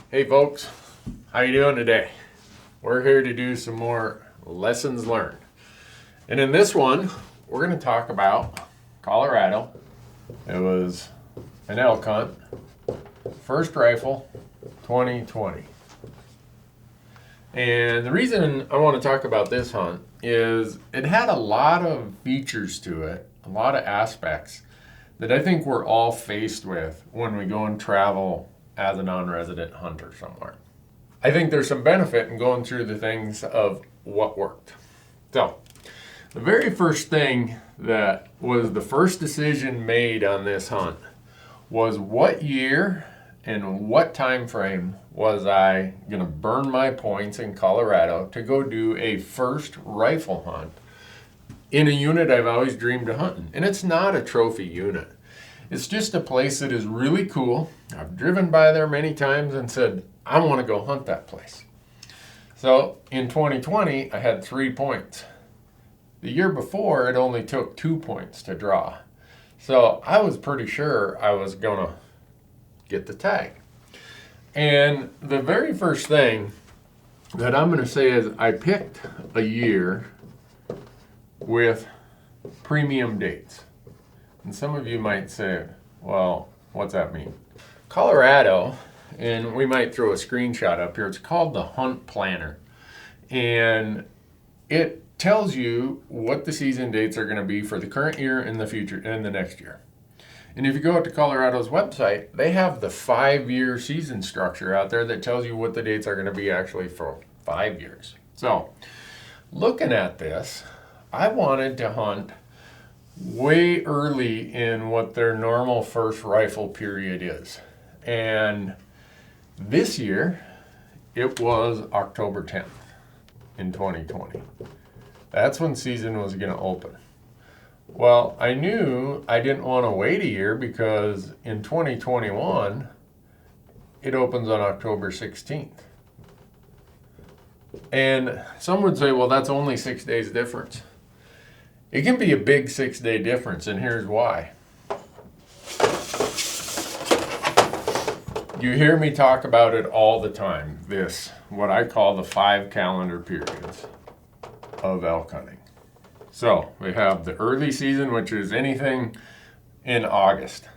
Hey folks, how you doing today? We're here to do some more lessons learned. And in this one, we're going to talk about Colorado. It was an elk hunt, first rifle, 2020. And the reason I want to talk about this hunt is it had a lot of features to it, a lot of aspects that I think we're all faced with when we go and travel as a non-resident hunter somewhere. I think there's some benefit in going through the things of what worked. So, the very first thing that was the first decision made on this hunt was what year and what time frame was I going to burn my points in Colorado to go do a first rifle hunt in a unit I've always dreamed of hunting. And it's not a trophy unit. It's just a place that is really cool. I've driven by there many times and said, I want to go hunt that place. So in 2020, I had 3 points. The year before, it only took 2 points to draw. So I was pretty sure I was going to get the tag. And the very first thing that I'm going to say is I picked a year with premium dates. And some of you might say, well, what's that mean? Colorado, and we might throw a screenshot up here, it's called the Hunt Planner. And it tells you what the season dates are going to be for the current year and the future and the next year. And if you go out to Colorado's website, they have the 5-year season structure out there that tells you what the dates are going to be actually for 5 years. So, looking at this, I wanted to hunt way early in what their normal first rifle period is. And this year, it was October 10th in 2020. That's when season was going to open. Well, I knew I didn't want to wait a year because in 2021, it opens on October 16th. And some would say, well, that's only 6 days difference. It can be a big 6-day difference, and here's why. You hear me talk about it all the time, this, what I call the 5 calendar periods of elk hunting. So we have the early season, which is anything in August.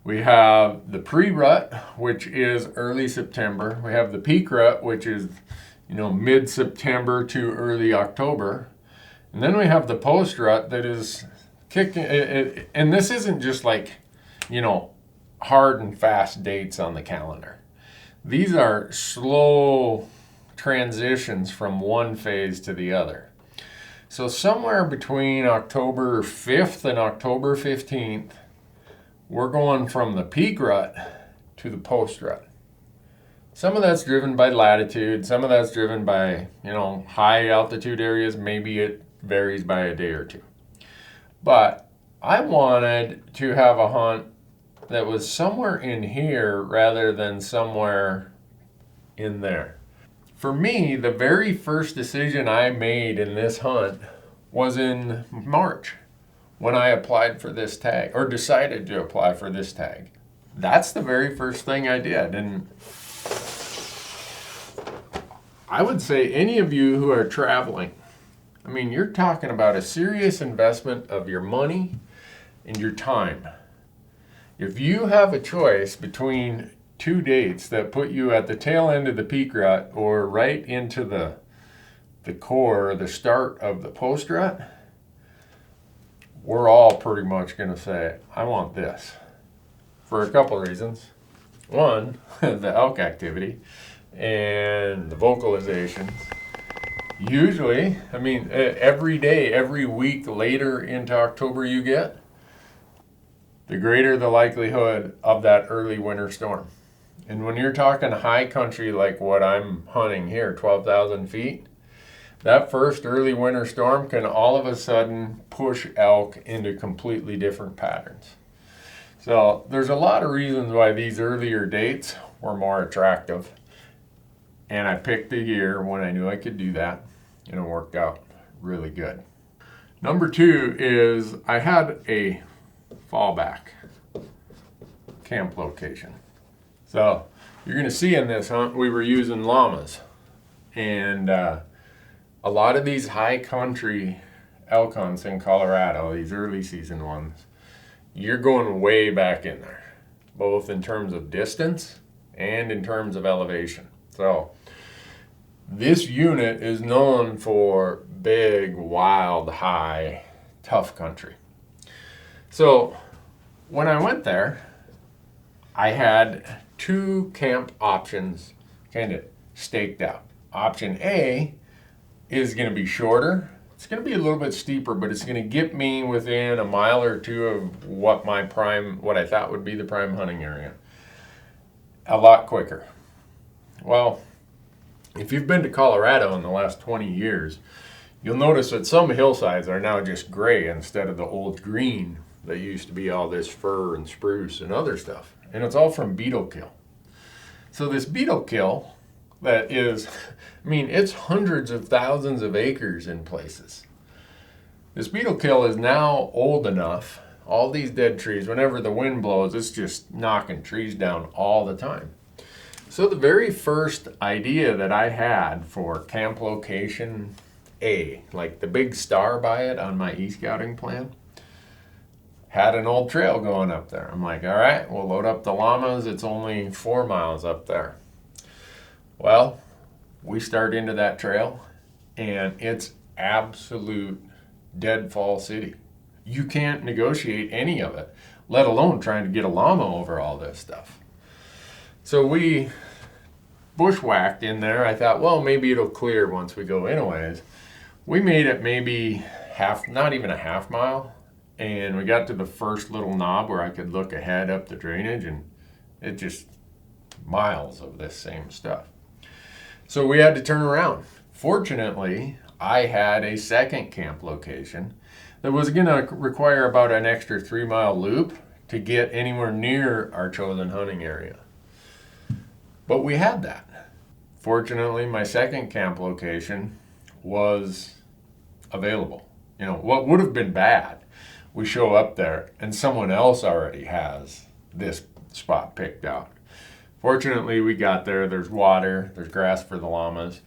We have the pre-rut, which is early September. We have the peak rut, which is, mid-September to early October. And then we have the post-rut that is kicking, and this isn't just like, hard and fast dates on the calendar. These are slow transitions from one phase to the other. So somewhere between October 5th and October 15th, we're going from the peak rut to the post-rut. Some of that's driven by latitude, some of that's driven by, high altitude areas, maybe it varies by a day or two. But I wanted to have a hunt that was somewhere in here rather than somewhere in there. For me, the very first decision I made in this hunt was in March when I applied for this tag, or decided to apply for this tag. That's the very first thing I did. And I would say any of you who are traveling, you're talking about a serious investment of your money and your time. If you have a choice between 2 dates that put you at the tail end of the peak rut or right into the core, or the start of the post rut, we're all pretty much going to say, I want this. For a couple of reasons. One, the elk activity and the vocalizations. Usually, every day, every week later into October you get, the greater the likelihood of that early winter storm. And when you're talking high country like what I'm hunting here, 12,000 feet, that first early winter storm can all of a sudden push elk into completely different patterns. So there's a lot of reasons why these earlier dates were more attractive. And I picked the year when I knew I could do that, and it worked out really good. Number 2 is I had a fallback camp location. So you're going to see in this hunt, we were using llamas. And a lot of these high country elk hunts in Colorado, these early season ones, you're going way back in there, both in terms of distance and in terms of elevation. So this unit is known for big, wild, high, tough country. So when I went there, I had two camp options kind of staked out. Option A is going to be shorter. It's going to be a little bit steeper, but it's going to get me within a mile or two of what I thought would be the prime hunting area. A lot quicker. Well, if you've been to Colorado in the last 20 years, you'll notice that some hillsides are now just gray instead of the old green that used to be all this fir and spruce and other stuff. And it's all from beetle kill. So this beetle kill that is, it's hundreds of thousands of acres in places. This beetle kill is now old enough, all these dead trees, whenever the wind blows, it's just knocking trees down all the time. So the very first idea that I had for camp location A, like the big star by it on my e-scouting plan, had an old trail going up there. I'm like, all right, we'll load up the llamas. It's only 4 miles up there. Well, we start into that trail, and it's absolute deadfall city. You can't negotiate any of it, let alone trying to get a llama over all this stuff. So we bushwhacked in there. I thought, well, maybe it'll clear once we go in a ways. We made it maybe not even a half mile, and we got to the first little knob where I could look ahead up the drainage, and it just miles of this same stuff. So we had to turn around. Fortunately, I had a second camp location that was going to require about an extra 3-mile loop to get anywhere near our chosen hunting area. But we had that. Fortunately, my second camp location was available. What would have been bad, we show up there and someone else already has this spot picked out. Fortunately, we got there. There's water, there's grass for the llamas,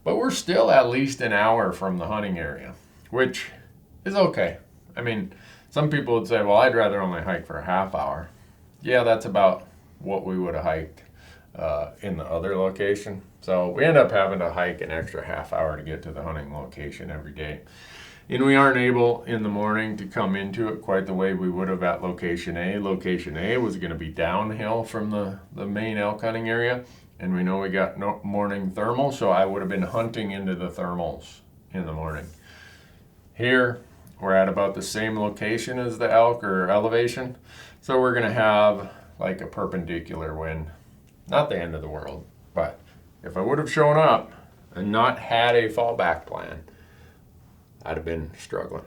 but we're still at least an hour from the hunting area, which is okay. Some people would say, well, I'd rather only hike for a half hour. Yeah, that's about what we would have hiked in the other location. So we end up having to hike an extra half hour to get to the hunting location every day. And we aren't able in the morning to come into it quite the way we would have at location A. Location A was going to be downhill from the main elk hunting area. And we know we got no morning thermal, so I would have been hunting into the thermals in the morning. Here, we're at about the same location as the elk or elevation. So we're going to have like a perpendicular wind. Not the end of the world, but if I would have shown up and not had a fallback plan, I'd have been struggling.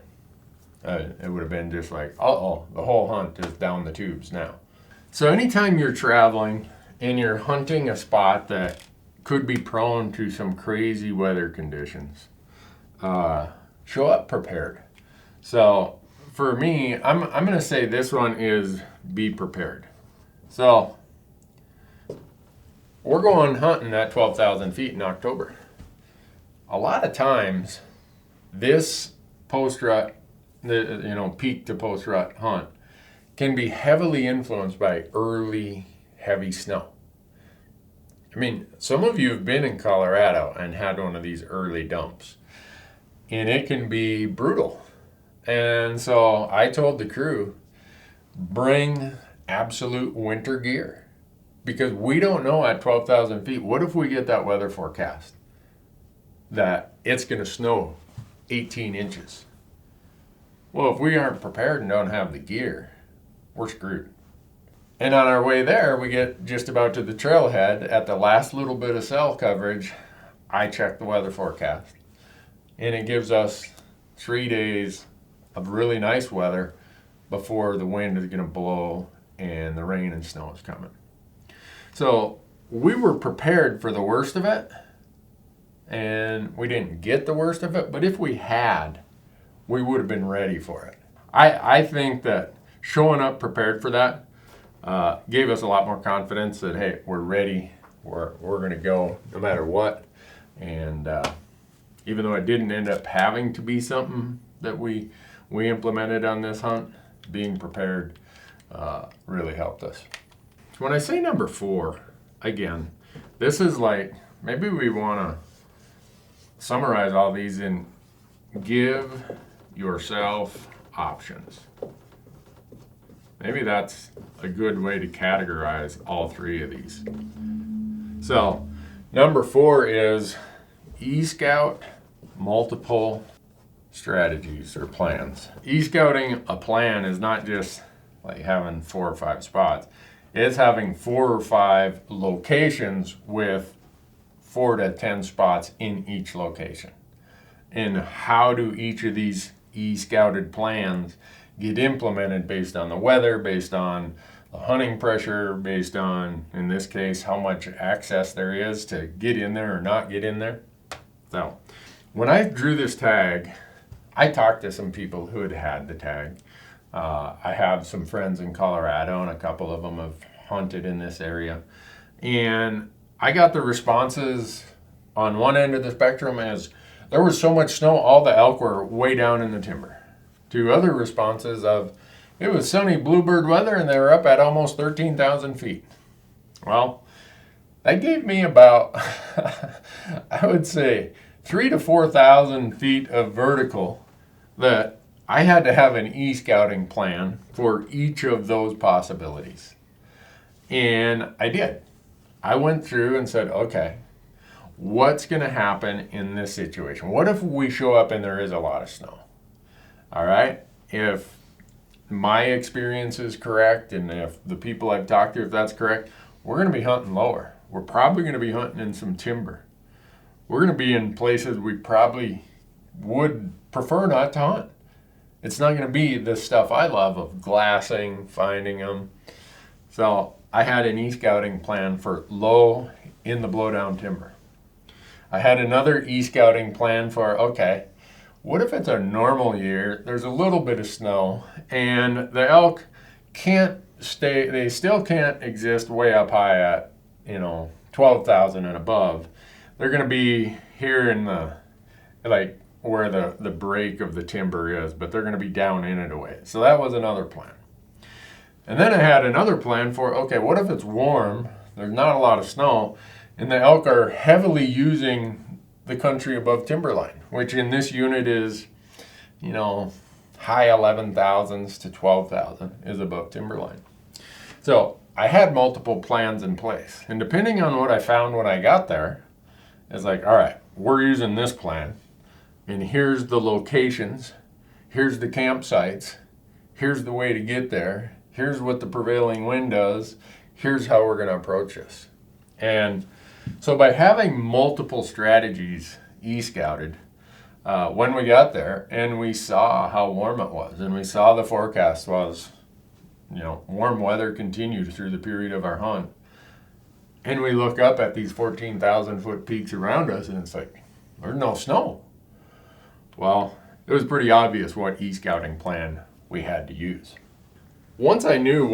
It would have been just like, the whole hunt is down the tubes now. So anytime you're traveling and you're hunting a spot that could be prone to some crazy weather conditions, show up prepared. So for me, I'm going to say this one is be prepared. So we're going hunting at 12,000 feet in October. A lot of times, this post-rut, peak to post-rut hunt can be heavily influenced by early, heavy snow. Some of you have been in Colorado and had one of these early dumps, and it can be brutal. And so I told the crew, bring absolute winter gear, because we don't know at 12,000 feet, what if we get that weather forecast that it's going to snow 18 inches. Well, if we aren't prepared and don't have the gear, we're screwed. And on our way there, we get just about to the trailhead. At the last little bit of cell coverage, I check the weather forecast. And it gives us 3 days of really nice weather before the wind is going to blow and the rain and snow is coming. So we were prepared for the worst of it. And we didn't get the worst of it, but if we had, we would have been ready for it. I think that showing up prepared for that gave us a lot more confidence that, hey, we're ready, we're going to go no matter what. And even though it didn't end up having to be something that we implemented on this hunt, being prepared really helped us. So when I say number 4, again, this is like, maybe we want to summarize all these in give yourself options. Maybe that's a good way to categorize all 3 of these. So number 4 is e-scout multiple strategies or plans. E-scouting a plan is not just like having 4 or 5 spots. It's having 4 or 5 locations with 4 to 10 spots in each location. And how do each of these e-scouted plans get implemented based on the weather, based on the hunting pressure, based on, in this case, how much access there is to get in there or not get in there. So when I drew this tag, I talked to some people who had the tag. I have some friends in Colorado, and a couple of them have hunted in this area. And I got the responses on one end of the spectrum as there was so much snow, all the elk were way down in the timber. To other responses of, it was sunny bluebird weather and they were up at almost 13,000 feet. Well, that gave me about, I would say, 3,000 to 4,000 feet of vertical that I had to have an e-scouting plan for each of those possibilities. And I did. I went through and said, okay, what's going to happen in this situation? What if we show up and there is a lot of snow? All right, if my experience is correct and if the people I've talked to, if that's correct, we're going to be hunting lower. We're probably going to be hunting in some timber. We're going to be in places we probably would prefer not to hunt. It's not going to be the stuff I love of glassing, finding them. So I had an e-scouting plan for low in the blowdown timber. I had another e-scouting plan for, okay, what if it's a normal year, there's a little bit of snow, and the elk can't stay, they still can't exist way up high at, 12,000 and above. They're going to be here in the, like, where the break of the timber is, but they're going to be down in it a way. So that was another plan. And then I had another plan for, okay, what if it's warm, there's not a lot of snow, and the elk are heavily using the country above timberline, which in this unit is, high 11,000s to 12,000 is above timberline. So I had multiple plans in place. And depending on what I found when I got there, it's like, all right, we're using this plan. And here's the locations. Here's the campsites. Here's the way to get there. Here's what the prevailing wind does. Here's how we're going to approach this. And so by having multiple strategies e-scouted, when we got there and we saw how warm it was and we saw the forecast was, warm weather continued through the period of our hunt, and we look up at these 14,000 foot peaks around us and it's like, there's no snow. Well, it was pretty obvious what e-scouting plan we had to use. Once I knew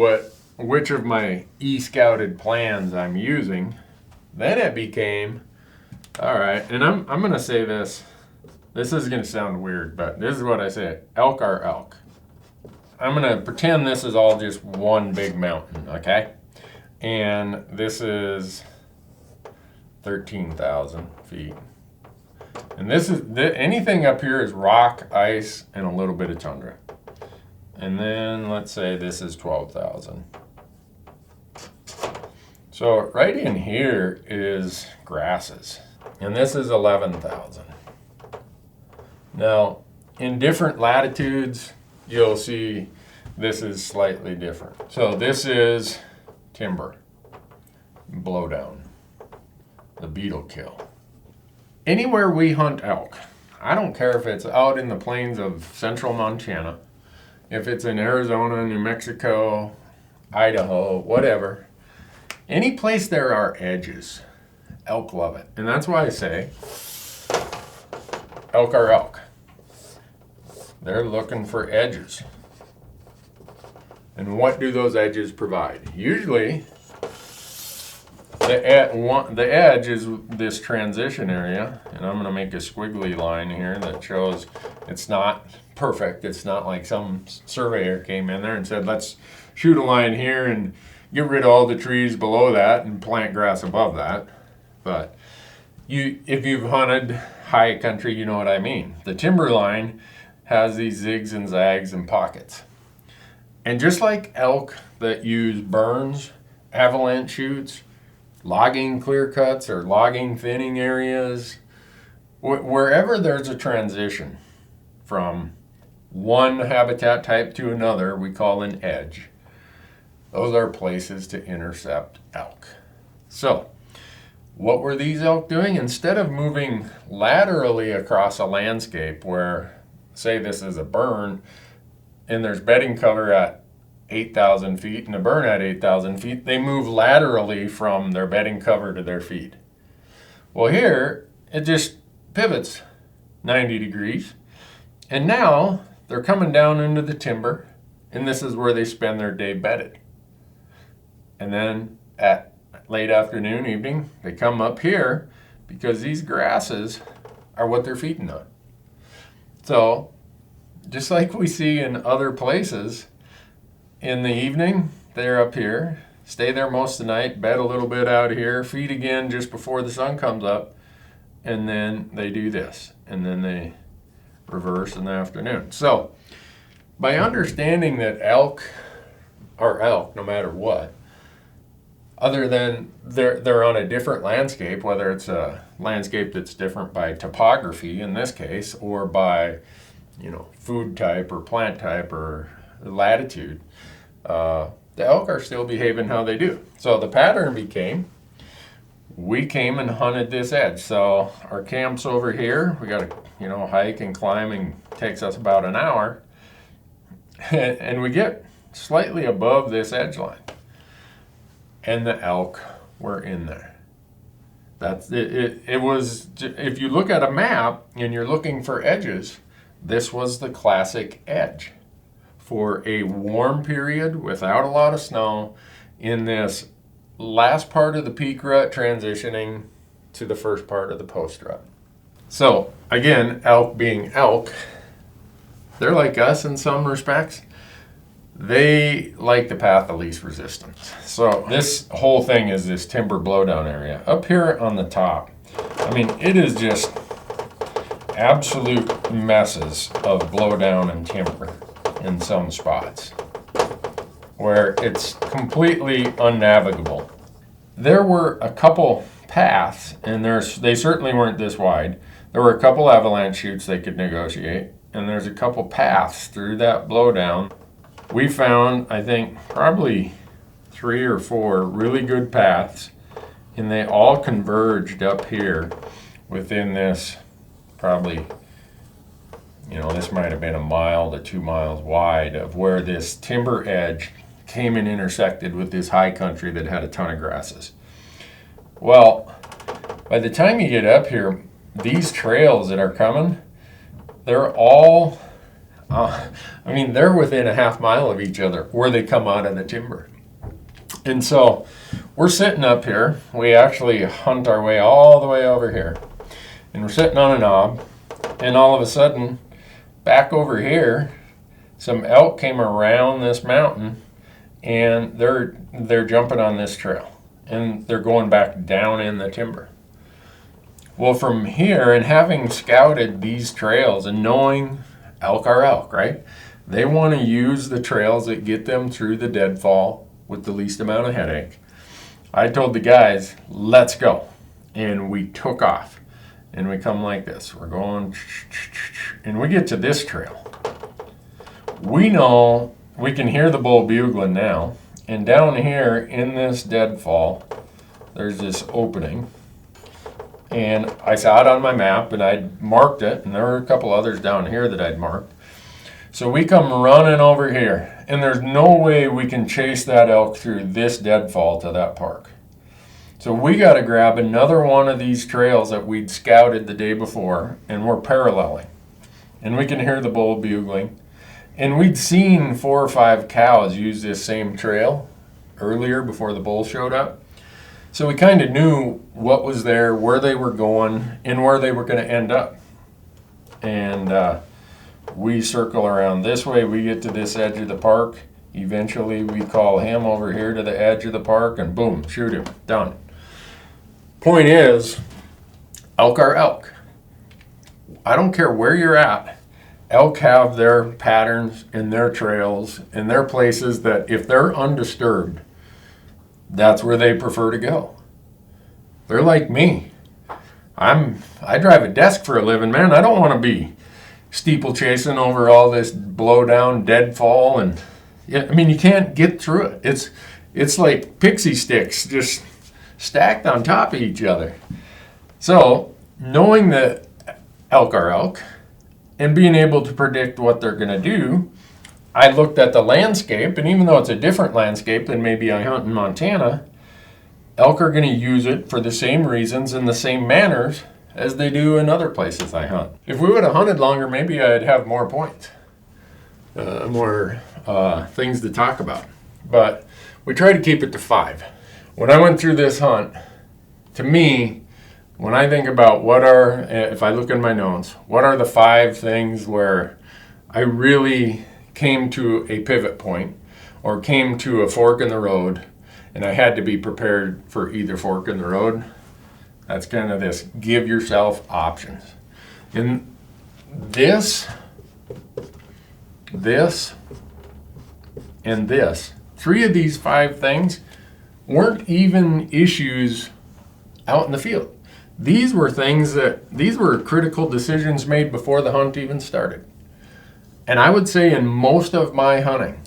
which of my e-scouted plans I'm using, then it became, all right, and I'm going to say this. This is going to sound weird, but this is what I say. Elk are elk. I'm going to pretend this is all just one big mountain, okay? And this is 13,000 feet. And this is, anything up here is rock, ice, and a little bit of tundra. And then let's say this is 12,000. So right in here is grasses, and this is 11,000. Now, in different latitudes, you'll see this is slightly different. So this is timber, blowdown, the beetle kill. Anywhere we hunt elk, I don't care if it's out in the plains of central Montana, if it's in Arizona, New Mexico, Idaho, whatever, any place there are edges, elk love it. And that's why I say elk are elk. They're looking for edges. And what do those edges provide? Usually, the edge is this transition area, and I'm going to make a squiggly line here that shows it's not perfect. It's not like some surveyor came in there and said, let's shoot a line here and get rid of all the trees below that and plant grass above that. But if you've hunted high country, you know what I mean. The timber line has these zigs and zags and pockets. And just like elk that use burns, avalanche chutes, logging clear cuts or logging thinning areas, wherever there's a transition from one habitat type to another, we call an edge. Those are places to intercept elk. So, what were these elk doing? Instead of moving laterally across a landscape where, say this is a burn, and there's bedding cover at 8,000 feet and a burn at 8,000 feet, they move laterally from their bedding cover to their feed. Well, here, it just pivots 90 degrees, and now they're coming down into the timber, and this is where they spend their day bedded. And then at late afternoon, evening, they come up here because these grasses are what they're feeding on. So, just like we see in other places, in the evening, they're up here, stay there most of the night, bed a little bit out here, feed again just before the sun comes up, and then they do this, and then they reverse in the afternoon. So, by understanding that elk are elk no matter what, other than they're on a different landscape, whether it's a landscape that's different by topography in this case, or by food type or plant type or latitude, the elk are still behaving how they do. So the pattern became, we came and hunted this edge. So our camp's over here. We got to hike and climb, and takes us about an hour, and we get slightly above this edge line, and the elk were in there. That's it. It was, if you look at a map and you're looking for edges, this was the classic edge for a warm period without a lot of snow in this last part of the peak rut transitioning to the first part of the post rut. So again, elk being elk, they're like us in some respects. They like the path of least resistance. So this whole thing is this timber blowdown area. Up here on the top, I mean, it is just absolute messes of blowdown and timber in some spots where it's completely unnavigable. There were a couple paths, and they certainly weren't this wide. There were a couple avalanche chutes they could negotiate, and there's a couple paths through that blowdown. We found, I think, probably 3 or 4 really good paths, and they all converged up here within this probably, this might have been 1 mile to 2 miles wide of where this timber edge came and intersected with this high country that had a ton of grasses. Well, by the time you get up here, these trails that are coming, they're all, they're within a half mile of each other where they come out of the timber. And so we're sitting up here. We actually hunt our way all the way over here. And we're sitting on a knob, and all of a sudden, back over here, some elk came around this mountain, and they're jumping on this trail, and they're going back down in the timber. Well, from here, and having scouted these trails and knowing elk are elk, right? They want to use the trails that get them through the deadfall with the least amount of headache. I told the guys, let's go. And we took off. And we come like this. We're going, and we get to this trail. We know, we can hear the bull bugling now. And down here in this deadfall, there's this opening. And I saw it on my map, and I'd marked it, and there were a couple others down here that I'd marked. So we come running over here, and there's no way we can chase that elk through this deadfall to that park. So we got to grab another one of these trails that we'd scouted the day before, and we're paralleling. And we can hear the bull bugling. And we'd seen 4 or 5 cows use this same trail earlier before the bulls showed up. So we kind of knew what was there, where they were going, and where they were going to end up. And we circle around this way. We get to this edge of the park. Eventually, we call him over here to the edge of the park, and boom, shoot him. Done. Point is, elk are elk. I don't care where you're at. Elk have their patterns and their trails and their places that if they're undisturbed, that's where they prefer to go. They're like me. I drive a desk for a living, man. I don't want to be steeplechasing over all this blowdown deadfall, and yeah, I mean, you can't get through it. It's like pixie sticks just stacked on top of each other. So knowing that elk are elk and being able to predict what they're going to do, I looked at the landscape, and even though it's a different landscape than maybe I hunt in Montana, elk are going to use it for the same reasons and the same manners as they do in other places I hunt. If we would have hunted longer, maybe I'd have more points, more things to talk about. But we try to keep it to 5. When I went through this hunt, to me, when I think about if I look in my notes, what are the 5 things where I really came to a pivot point or came to a fork in the road and I had to be prepared for either fork in the road? That's kind of this, give yourself options. And this, and this, 3 of these 5 things weren't even issues out in the field. These were critical decisions made before the hunt even started. And I would say in most of my hunting,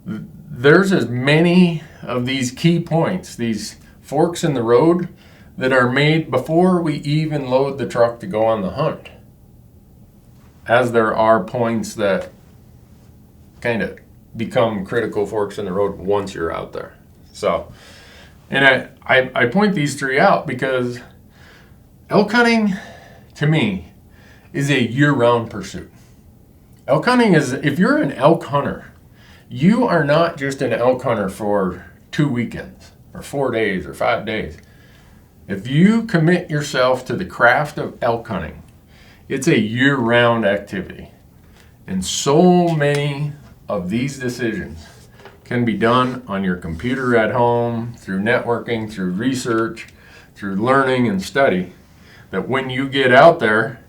there's as many of these key points, these forks in the road, that are made before we even load the truck to go on the hunt, as there are points that kind of become critical forks in the road once you're out there. So, and I point these 3 out because elk hunting, to me, is a year-round pursuit. Elk hunting is, if you're an elk hunter, you are not just an elk hunter for 2 weekends or 4 days or 5 days. If you commit yourself to the craft of elk hunting, it's a year-round activity. And so many of these decisions can be done on your computer at home, through networking, through research, through learning and study, that when you get out there,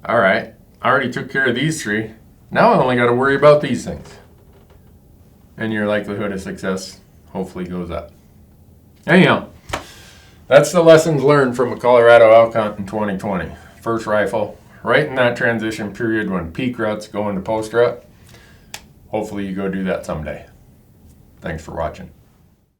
all right, I already took care of these 3. Now I only got to worry about these things. And your likelihood of success hopefully goes up. Anyhow, that's the lessons learned from a Colorado elk hunt in 2020. First rifle, right in that transition period when peak ruts go into post rut. Hopefully you go do that someday. Thanks for watching.